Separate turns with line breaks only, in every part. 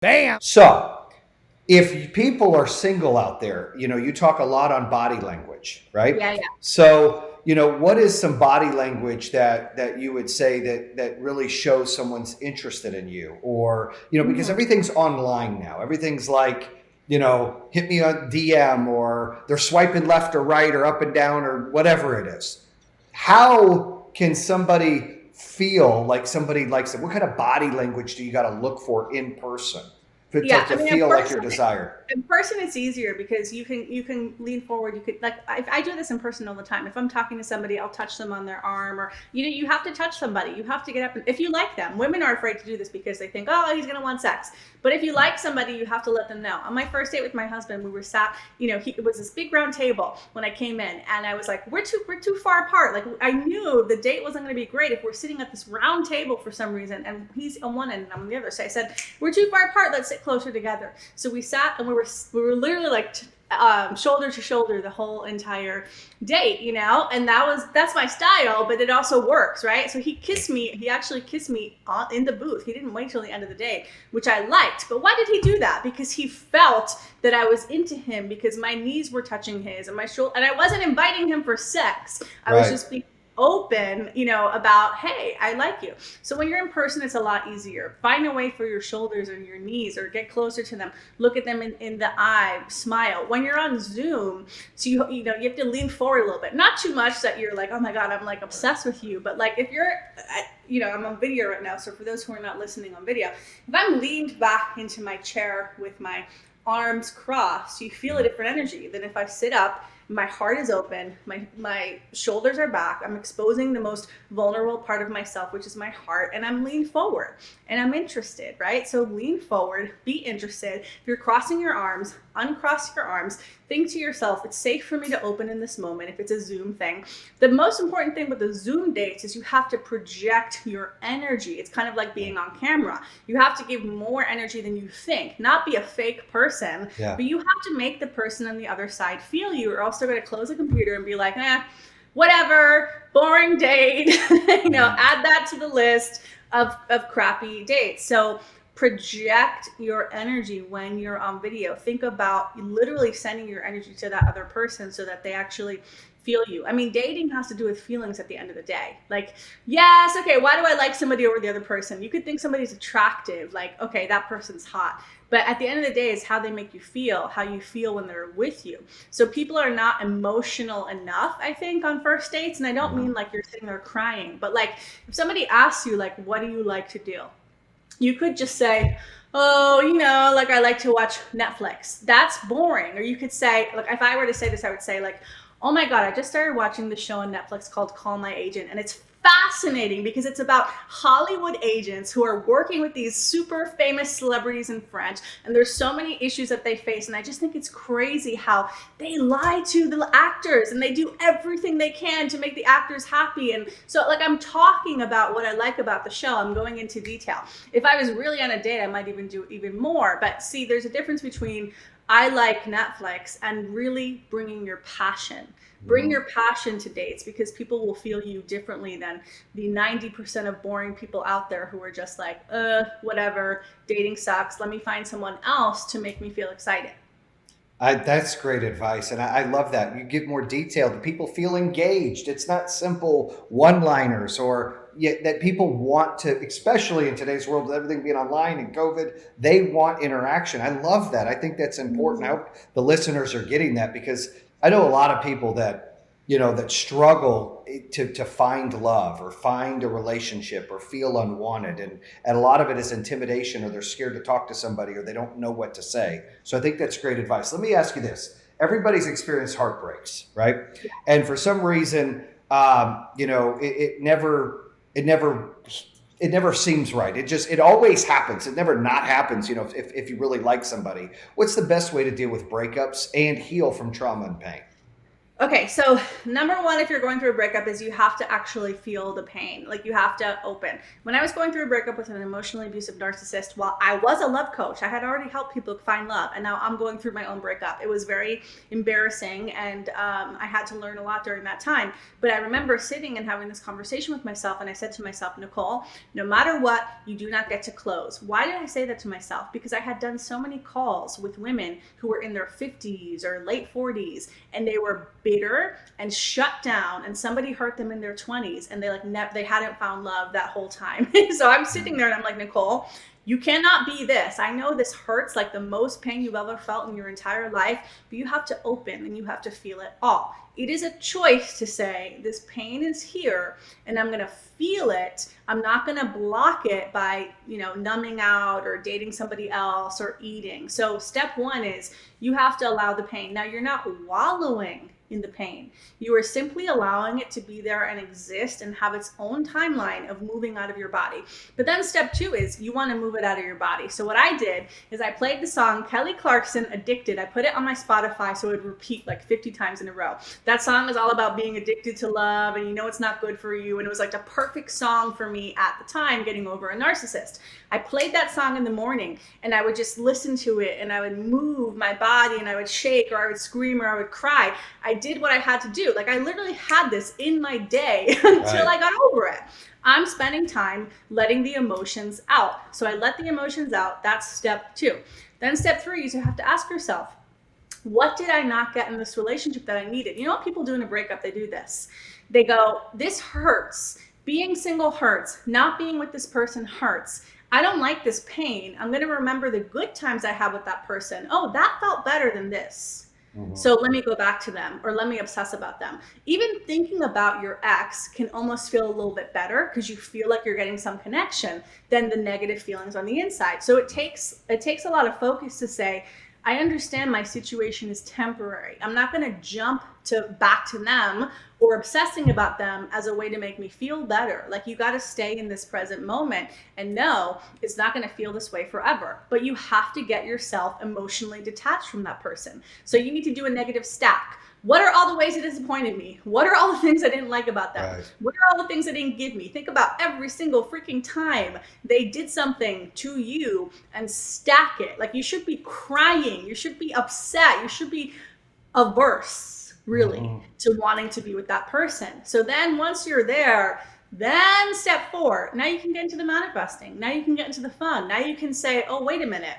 Bam!
So if people are single out there, you talk a lot on body language, right?
Yeah, yeah.
So, what is some body language that you would say that really shows someone's interested in you? Or, because
Mhm.
everything's online now. Everything's like, hit me on DM, or they're swiping left or right or up and down or whatever it is. How can somebody feel like somebody likes it? What kind of body language do you got to look for in person
Yeah, I
to
mean, in
feel like you're
person,
desired?
it's easier because you can lean forward. You could, like, I do this in person all the time. If I'm talking to somebody, I'll touch them on their arm, or you have to touch somebody. You have to get up, and if you like them. Women are afraid to do this because they think, oh, he's gonna want sex. But if you like somebody, you have to let them know. On my first date with my husband, we were sat. It was this big round table when I came in, and I was like, we're too far apart. Like, I knew the date wasn't going to be great if we're sitting at this round table for some reason, and he's on one end and I'm on the other. So I said, we're too far apart. Let's sit closer together. So we sat, and we were literally like shoulder to shoulder the whole entire date, and that's my style, but it also works, right? So he actually kissed me in the booth. He didn't wait till the end of the day, which I liked. But why did he do that? Because he felt that I was into him, because my knees were touching his and my shoulder, and I wasn't inviting him for sex. I was just being open, about, hey, I like you. So when you're in person, it's a lot easier. Find a way for your shoulders or your knees, or get closer to them, look at them in the eye, smile. When you're on Zoom, so you have to lean forward a little bit, not too much that you're like, oh my God, I'm like obsessed with you. But like, if you're, I'm on video right now. So for those who are not listening on video, if I'm leaned back into my chair with my arms crossed, you feel a different energy than if I sit up. My heart is open, my shoulders are back, I'm exposing the most vulnerable part of myself, which is my heart, and I'm leaned forward and I'm interested, right? So lean forward, be interested. If you're crossing your arms, uncross your arms, think to yourself, it's safe for me to open in this moment. If it's a Zoom thing, the most important thing with the Zoom dates is you have to project your energy. It's kind of like being on camera. You have to give more energy than you think, not be a fake person, but you have to make the person on the other side feel you, or else they're going to close the computer and be like, whatever, boring date. Add that to the list of crappy dates. So project your energy when you're on video. Think about literally sending your energy to that other person so that they actually feel you. I mean, dating has to do with feelings at the end of the day. Like, yes, okay, why do I like somebody over the other person? You could think somebody's attractive, like, okay, that person's hot. But at the end of the day, it's how they make you feel, how you feel when they're with you. So people are not emotional enough, I think, on first dates. And I don't mean like you're sitting there crying, but like if somebody asks you, like, what do you like to do? You could just say, oh, like, I like to watch Netflix. That's boring. Or you could say, like, if I were to say this, I would say, like, oh my God, I just started watching this show on Netflix called Call My Agent, and it's fascinating because it's about Hollywood agents who are working with these super famous celebrities in French, and there's so many issues that they face, and I just think it's crazy how they lie to the actors and they do everything they can to make the actors happy. And so, like, I'm talking about what I like about the show. I'm going into detail. If I was really on a date, I might even do even more. But see, there's a difference between I like Netflix and really bringing your passion. Bring your passion to dates, because people will feel you differently than the 90% of boring people out there who are just like, whatever, dating sucks. Let me find someone else to make me feel excited.
That's great advice, and I love that. You give more detail. The people feel engaged. It's not simple one-liners, or that people want to, especially in today's world with everything being online and COVID, they want interaction. I love that. I think that's important. I hope the listeners are getting that, because I know a lot of people that that struggle to find love or find a relationship or feel unwanted, and a lot of it is intimidation, or they're scared to talk to somebody, or they don't know what to say. So I think that's great advice. Let me ask you this: everybody's experienced heartbreaks, right? And for some reason, it never seems right. It always happens. It never not happens. If you really like somebody, what's the best way to deal with breakups and heal from trauma and pain?
Okay, so number one, if you're going through a breakup, is you have to actually feel the pain. Like you have to open. When I was going through a breakup with an emotionally abusive narcissist, while I was a love coach, I had already helped people find love, and now I'm going through my own breakup. It was very embarrassing, and I had to learn a lot during that time. But I remember sitting and having this conversation with myself, and I said to myself, Nicole, no matter what, you do not get to close. Why did I say that to myself? Because I had done so many calls with women who were in their 50s or late 40s, and they were bitter and shut down, and somebody hurt them in their 20s, and they hadn't found love that whole time. So I'm sitting there and I'm like, Nicole, you cannot be this. I know this hurts like the most pain you've ever felt in your entire life, but you have to open and you have to feel it all. It is a choice to say, this pain is here and I'm going to feel it. I'm not going to block it by, numbing out or dating somebody else or eating. So step one is you have to allow the pain. Now, you're not wallowing in the pain. You are simply allowing it to be there and exist and have its own timeline of moving out of your body. But then step two is you want to move it out of your body. So what I did is I played the song Kelly Clarkson, Addicted. I put it on my Spotify so it would repeat like 50 times in a row. That song is all about being addicted to love, and it's not good for you. And it was like the perfect song for me at the time, getting over a narcissist. I played that song in the morning and I would just listen to it and I would move my body and I would shake or I would scream or I would cry. I did what I had to do. Like I literally had this in my day until I got over it. I'm spending time letting the emotions out. So I let the emotions out. That's step two. Then step three is you have to ask yourself, what did I not get in this relationship that I needed? You know what people do in a breakup? They do this. They go, this hurts. Being single hurts. Not being with this person hurts. I don't like this pain. I'm going to remember the good times I had with that person. Oh, that felt better than this. Mm-hmm. So let me go back to them, or let me obsess about them. Even thinking about your ex can almost feel a little bit better because you feel like you're getting some connection than the negative feelings on the inside. So it takes a lot of focus to say, I understand my situation is temporary. I'm not going to jump back to them or obsessing about them as a way to make me feel better. Like you got to stay in this present moment and know it's not going to feel this way forever. But you have to get yourself emotionally detached from that person. So you need to do a negative stack. What are all the ways it disappointed me? What are all the things I didn't like about them? Right. What are all the things they didn't give me? Think about every single freaking time they did something to you and stack it. Like you should be crying. You should be upset. You should be averse, really, to wanting to be with that person. So then once you're there, then step 4, now you can get into the manifesting. Now you can get into the fun. Now you can say, oh, wait a minute.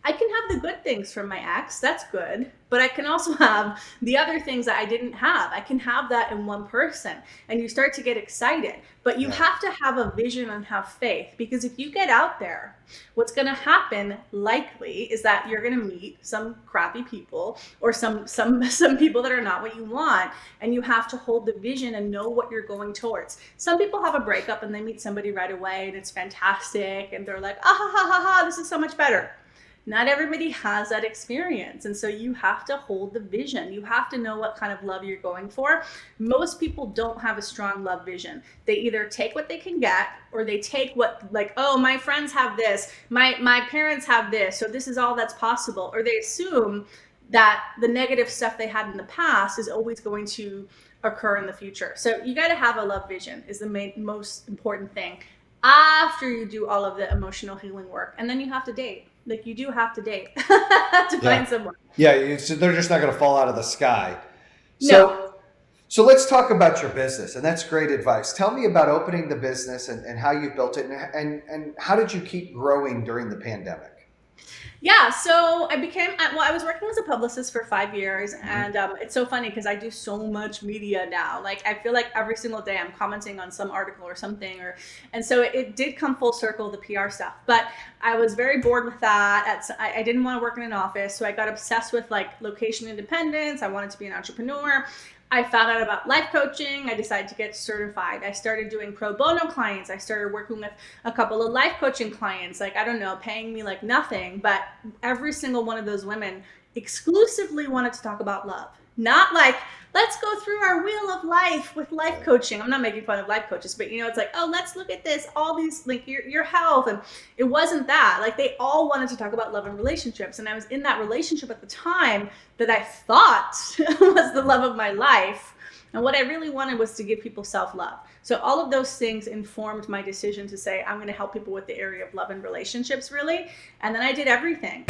I can have the good things from my ex, that's good, but I can also have the other things that I didn't have. I can have that in one person, and you start to get excited. But you have to have a vision and have faith, because if you get out there, what's going to happen likely is that you're going to meet some crappy people or some people that are not what you want, and you have to hold the vision and know what you're going towards. Some people have a breakup and they meet somebody right away and it's fantastic and they're like, ah ha ha ha ha, this is so much better. Not everybody has that experience. And so you have to hold the vision. You have to know what kind of love you're going for. Most people don't have a strong love vision. They either take what they can get, or they take what, like, oh, my friends have this, my parents have this, so this is all that's possible. Or they assume that the negative stuff they had in the past is always going to occur in the future. So you got to have a love vision is the most important thing after you do all of the emotional healing work. And then you have to date. Like you do have to date to find someone.
Yeah, so they're just not going to fall out of the sky. So let's talk about your business, and that's great advice. Tell me about opening the business and how you built it, and how did you keep growing during the pandemic?
Yeah, so I was working as a publicist for 5 years, and it's so funny because I do so much media now. Like I feel like every single day I'm commenting on some article or something, and so it did come full circle, the PR stuff. But I was very bored with that. I didn't want to work in an office, so I got obsessed with like location independence. I wanted to be an entrepreneur. I found out about life coaching. I decided to get certified. I started doing pro bono clients. I started working with a couple of life coaching clients, like, I don't know, paying me like nothing. But every single one of those women exclusively wanted to talk about love. Not like, let's go through our wheel of life with life coaching. I'm not making fun of life coaches, but it's like, oh, let's look at this, all these, like your health. And it wasn't that. Like, they all wanted to talk about love and relationships. And I was in that relationship at the time that I thought was the love of my life. And what I really wanted was to give people self-love. So all of those things informed my decision to say, I'm going to help people with the area of love and relationships, really. And then I did everything.